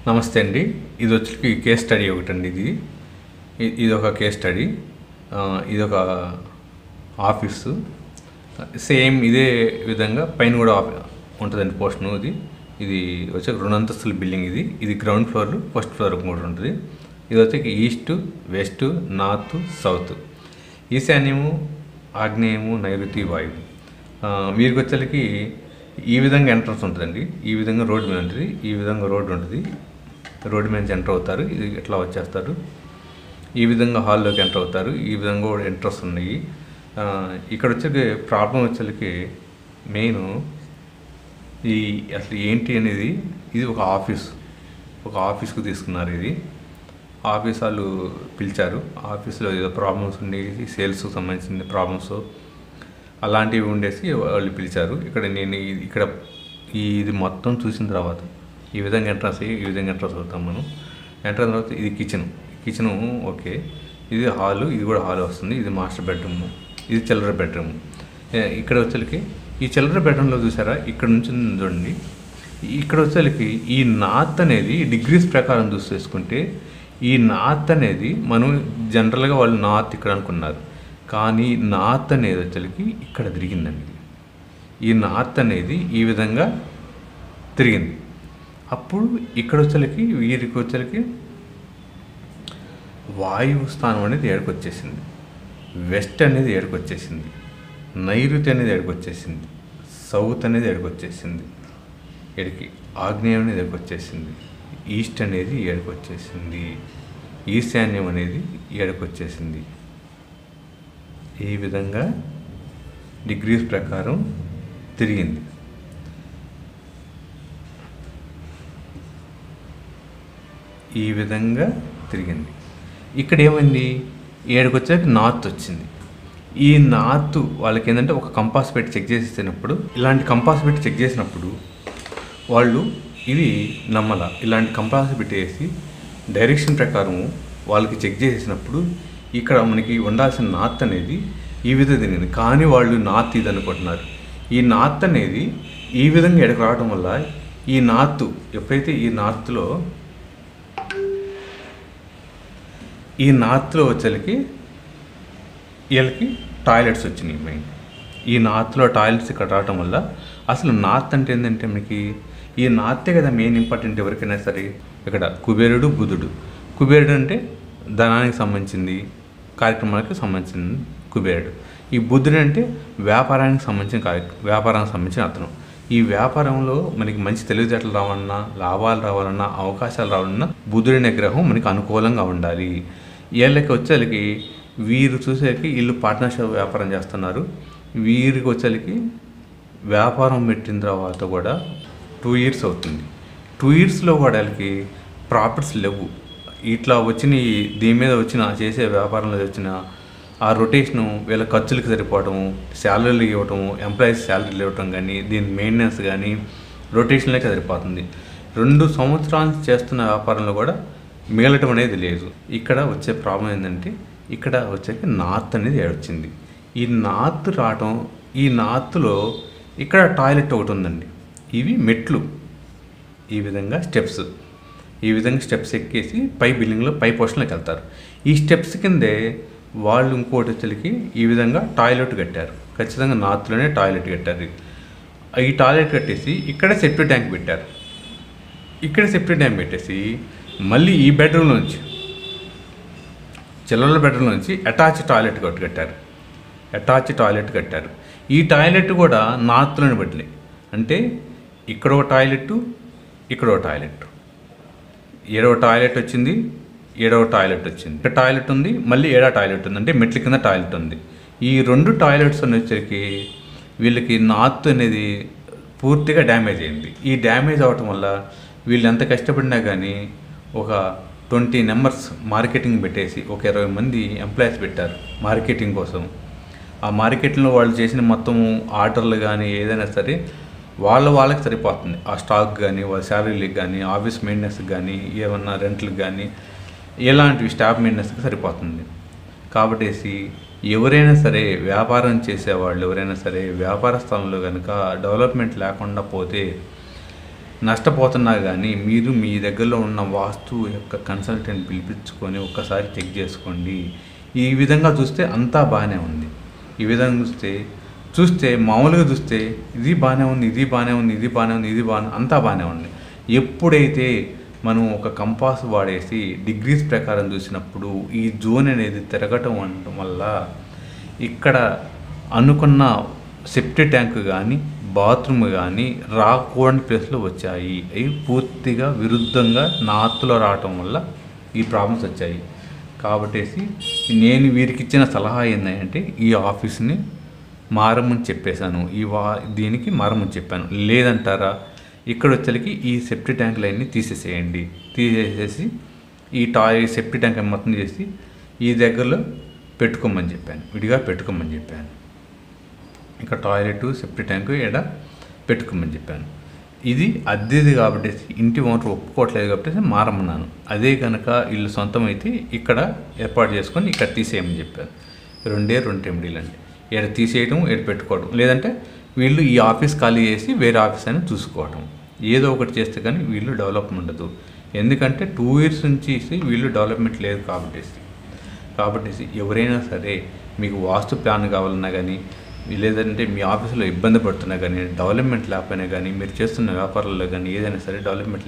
నమస్తే అండి. ఇది వచ్చి కేస్ స్టడీ ఒకటండి. ఇదొక కేస్ స్టడీ. ఇదొక ఆఫీసు. సేమ్ ఇదే విధంగా పైన కూడా ఉంటుందండి పోర్షను. ఇది వచ్చి 2 అంతస్తుల బిల్డింగ్. ఇది గ్రౌండ్ ఫ్లోర్, ఫస్ట్ ఫ్లోర్ కూడా ఉంటుంది. ఇది వచ్చి ఈస్ట్, వెస్ట్, నార్త్, సౌత్, ఈశాన్యము, ఆగ్నేయము, నైరుతి, వాయువు. వీరికి వచ్చేసరికి ఈ విధంగా ఎంట్రన్స్ ఉంటుందండి. ఈ విధంగా రోడ్డు మీద ఉంటుంది. ఈ విధంగా రోడ్డు ఉంటుంది. రోడ్డు మీద ఎంటర్ అవుతారు. ఇది ఇట్లా వచ్చేస్తారు. ఈ విధంగా హాల్లోకి ఎంటర్ అవుతారు. ఈ విధంగా కూడా ఎంట్రన్స్ ఉన్నాయి. ఇక్కడ వచ్చే ప్రాబ్లం వచ్చేసరికి మెయిన్ అసలు ఏంటి అనేది, ఇది ఒక ఆఫీస్కు తీసుకున్నారు. ఇది ఆఫీస్ వాళ్ళు పిలిచారు. ఆఫీస్లో ఏదో ప్రాబ్లమ్స్ ఉండేసి, సేల్స్కి సంబంధించిన ప్రాబ్లమ్స్ అలాంటివి ఉండేసి వాళ్ళు పిలిచారు. ఇక్కడ ఇది మొత్తం చూసిన తర్వాత ఈ విధంగా ఎంట్రన్స్ అవుతాం మనం. ఎంట్రన్స్ తర్వాత ఇది కిచెను ఓకే. ఇది హాలు, ఇది కూడా హాల్ వస్తుంది. ఇది మాస్టర్ బెడ్రూమ్, ఇది చిల్డ్ర బెడ్రూమ్. ఇక్కడ వచ్చేసరికి ఈ చిల్డ్ర బెడ్రూమ్లో చూసారా, ఇక్కడ నుంచి చూడండి. ఇక్కడ వచ్చేసరికి ఈ నార్త్ అనేది డిగ్రీస్ ప్రకారం చూసేసుకుంటే, ఈ నార్త్ అనేది మనం జనరల్గా వాళ్ళు నార్త్ ఇక్కడ అనుకున్నారు. కానీ నార్త్ అనేది వచ్చేసరికి ఇక్కడ తిరిగిందండి. ఈ నార్త్ అనేది ఈ విధంగా తిరిగింది. అప్పుడు ఇక్కడ వీరికి వచ్చేసరికి వాయువు స్థానం అనేది ఏడుకొచ్చేసింది. వెస్ట్ అనేది ఏడుకొచ్చేసింది. నైరుతి అనేది ఏడుకొచ్చేసింది. సౌత్ అనేది ఏడుకొచ్చేసింది. ఎడికి ఆగ్నేయం అనేది ఏడుకొచ్చేసింది. ఈస్ట్ అనేది ఏడుకొచ్చేసింది. ఈశాన్యం అనేది ఏడుకొచ్చేసింది. ఈ విధంగా డిగ్రీస్ ప్రకారం తిరిగింది. ఈ విధంగా తిరిగింది. ఇక్కడ ఏమైంది, ఏడుకొచ్చాక నార్త్ వచ్చింది. ఈ నార్త్ వాళ్ళకి ఏంటంటే ఒక కంపాస్ పెట్టి చెక్ చేసేసినప్పుడు, ఇలాంటి కంపాస్ పెట్టి చెక్ చేసినప్పుడు వాళ్ళు ఇది ఇలాంటి కంపాస్ పెట్టేసి డైరెక్షన్ ప్రకారం వాళ్ళకి చెక్ చేసేసినప్పుడు ఇక్కడ మనకి ఉండాల్సిన నార్త్ అనేది ఈ విధంగా తిరిగింది. కానీ వాళ్ళు నార్త్ ఇది అనుకుంటున్నారు. ఈ నార్త్ అనేది ఈ విధంగా ఎడకు రావడం వల్ల ఈ నార్త్ ఎప్పుడైతే ఈ నార్త్లో వచ్చేసరికి వీళ్ళకి టాయిలెట్స్ వచ్చినాయి. మెయిన్ ఈ నార్త్లో టాయిలెట్స్ ఇక్కడ రావటం వల్ల, అసలు నార్త్ అంటే ఏంటంటే మనకి ఈ నార్తే కదా మెయిన్ ఇంపార్టెంట్ ఎవరికైనా సరే. ఇక్కడ కుబేరుడు, బుధుడు. కుబేరుడు అంటే ధనానికి సంబంధించింది, కార్యక్రమాలకు సంబంధించింది కుబేరుడు. ఈ బుధుడు అంటే వ్యాపారానికి సంబంధించిన అతను. ఈ వ్యాపారంలో మనకి మంచి తెలివితేటలు రావాలన్నా, లాభాలు రావాలన్నా, అవకాశాలు రావాలన్నా బుధుడి అనే గ్రహం మనకి అనుకూలంగా ఉండాలి. వీళ్ళకి వచ్చేసరికి వీరు చూసేకి వీళ్ళు పార్ట్నర్షిప్ వ్యాపారం చేస్తున్నారు. వీరికి వచ్చేసరికి వ్యాపారం పెట్టిన తర్వాత కూడా 2 years అవుతుంది. 2 yearsలో కూడా వాళ్ళకి ప్రాఫిట్స్ లేవు. ఇట్లా దీని మీద చేసే వ్యాపారంలో వచ్చిన ఆ రొటేషను వీళ్ళ ఖర్చులకు సరిపోవటము, శాలరీలు ఇవ్వటము, ఎంప్లాయీస్ శాలరీలు ఇవ్వటం కానీ, దీని మెయింటెనెన్స్ కానీ రొటేషన్లకే సరిపోతుంది. 2 సంవత్సరాలు చేస్తున్న వ్యాపారంలో కూడా మిగలటం అనేది లేదు. ఇక్కడ వచ్చే ప్రాబ్లం ఏంటంటే, ఇక్కడ వచ్చేకి నార్త్ అనేది ఏడొచ్చింది. ఈ నార్త్ రావటం, ఈ నార్త్లో ఇక్కడ టాయిలెట్ ఒకటి ఉందండి. ఇవి మెట్లు, ఈ విధంగా స్టెప్స్ ఎక్కేసి పై బిల్డింగ్లో పై పోర్షన్లోకి వెళ్తారు. ఈ స్టెప్స్ కిందే వాళ్ళు ఇంకోటి వచ్చేసరికి ఈ విధంగా టాయిలెట్ కట్టారు. ఖచ్చితంగా నార్త్లోనే టాయిలెట్ కట్టారు. ఈ టాయిలెట్ కట్టేసి ఇక్కడ సెప్టిక్ ట్యాంక్ పెట్టారు. ఇక్కడ సెప్టిక్ ట్యాంక్ పెట్టేసి మళ్ళీ ఈ బెడ్రూమ్లోంచి, చిల్లల బెడ్రూమ్లోంచి అటాచ్ టాయిలెట్ కట్టారు. ఈ టాయిలెట్ కూడా నార్త్లోనే పెట్టలే. అంటే ఇక్కడ ఒక టాయిలెట్, ఇక్కడ ఒక టాయిలెట్, 7వ టాయిలెట్ వచ్చింది, 7వ టాయిలెట్ వచ్చింది. ఇక్కడ టాయిలెట్ ఉంది, మళ్ళీ 7వ టాయిలెట్ ఉంది. అంటే మెట్ల కింద టాయిలెట్ ఉంది. ఈ 2 టాయిలెట్స్ వచ్చేసరికి వీళ్ళకి నార్త్ అనేది పూర్తిగా డ్యామేజ్ అయింది. ఈ డ్యామేజ్ అవ్వటం వల్ల వీళ్ళు ఎంత కష్టపడినా కానీ ఒక 20 members మార్కెటింగ్ పెట్టేసి ఒక 20 మంది ఎంప్లాయీస్ పెట్టారు మార్కెటింగ్ కోసం. ఆ మార్కెట్లో వాళ్ళు చేసిన మొత్తం ఆర్డర్లు కానీ ఏదైనా సరే వాళ్ళకి సరిపోతుంది. ఆ స్టాక్ కానీ, వాళ్ళ శాలరీలకు కానీ, ఆఫీస్ మెయింటెనెన్స్కి కానీ, ఏమన్నా రెంట్లకు కానీ, ఇలాంటివి స్టాఫ్ మెయింటెనెన్స్కి సరిపోతుంది. కాబట్టి ఎవరైనా సరే వ్యాపారం చేసేవాళ్ళు ఎవరైనా సరే వ్యాపార స్థలంలో కనుక డెవలప్మెంట్ లేకుండా పోతే నష్టపోతున్నా కానీ మీరు మీ దగ్గరలో ఉన్న వాస్తు యొక్క కన్సల్టెంట్ పిలిపించుకొని ఒక్కసారి చెక్ చేసుకోండి. ఈ విధంగా చూస్తే అంతా బాగానే ఉంది. ఈ విధంగా చూస్తే మామూలుగా చూస్తే ఇది బాగానే ఉంది, ఇది బాగానే ఉంది, ఇది బాగానే ఉంది, ఇది బాగానే అంతా బాగానే ఉంది. ఎప్పుడైతే మనం ఒక కంపాస్ వాడేసి డిగ్రీస్ ప్రకారం చూసినప్పుడు ఈ జోన్ అనేది తిరగటం అనడం వల్ల ఇక్కడ అనుకున్న సెప్టిక్ ట్యాంక్ కానీ బాత్రూమ్ కానీ రాకూడని ప్లేస్లో వచ్చాయి. అవి పూర్తిగా విరుద్ధంగా నార్త్లో రావటం వల్ల ఈ ప్రాబ్లమ్స్ వచ్చాయి. కాబట్టి నేను వీరికి ఇచ్చిన సలహా ఏంటంటే ఈ ఆఫీస్ని మారమని చెప్పేశాను, దీనికి మారమని చెప్పాను. లేదంటారా, ఇక్కడ వచ్చేసరికి ఈ సెప్టిక్ ట్యాంక్ లైన్ని తీసేసేసి ఈ సెప్టిక్ ట్యాంక్ మొత్తం చేసి ఈ దగ్గరలో పెట్టుకోమని చెప్పాను, విడిగా పెట్టుకోమని చెప్పాను. ఇక్కడ టాయిలెట్ సెప్టిక్ ట్యాంక్ ఇక్కడ పెట్టుకోమని చెప్పాను. ఇది అద్దెది కాబట్టి ఇంటి ఓనర్ ఒప్పుకోవట్లేదు కాబట్టి మారమన్నాను. అదే కనుక ఇల్లు సొంతం అయితే ఇక్కడ ఏర్పాటు చేసుకొని ఇక్కడ తీసేయమని చెప్పాను. 2 రెమెడీలు అండి. ఇక్కడ తీసేయటం, ఇక్కడ పెట్టుకోవడం, లేదంటే వీళ్ళు ఈ ఆఫీస్ ఖాళీ చేసి వేరే ఆఫీస్ అని చూసుకోవటం. ఏదో ఒకటి చేస్తే కానీ వీళ్ళు డెవలప్మెంట్ ఉండదు. ఎందుకంటే 2 years నుంచి వీళ్ళు డెవలప్మెంట్ లేదు కాబట్టి ఎవరైనా సరే మీకు వాస్తు ప్లాన్ కావాలన్నా కానీ, లేదంటే మీ ఆఫీసులో ఇబ్బంది పడుతున్నా కానీ, డెవలప్మెంట్ లేకపోయినా కానీ, మీరు చేస్తున్న వ్యాపారాల్లో కానీ ఏదైనా సరే డెవలప్మెంట్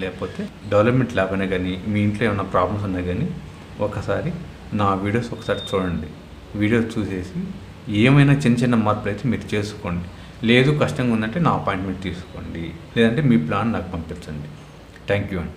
లేకపోయినా కానీ, మీ ఇంట్లో ఏమైనా ప్రాబ్లమ్స్ ఉన్నా కానీ ఒకసారి నా వీడియోస్ ఒకసారి చూడండి. వీడియోస్ చూసేసి ఏమైనా చిన్న మార్పులు అయితే మీరు చేసుకోండి. లేదు కష్టంగా ఉందంటే నా అపాయింట్మెంట్ తీసుకోండి, లేదంటే మీ ప్లాన్ నాకు పంపించండి. థ్యాంక్ యూ అండి.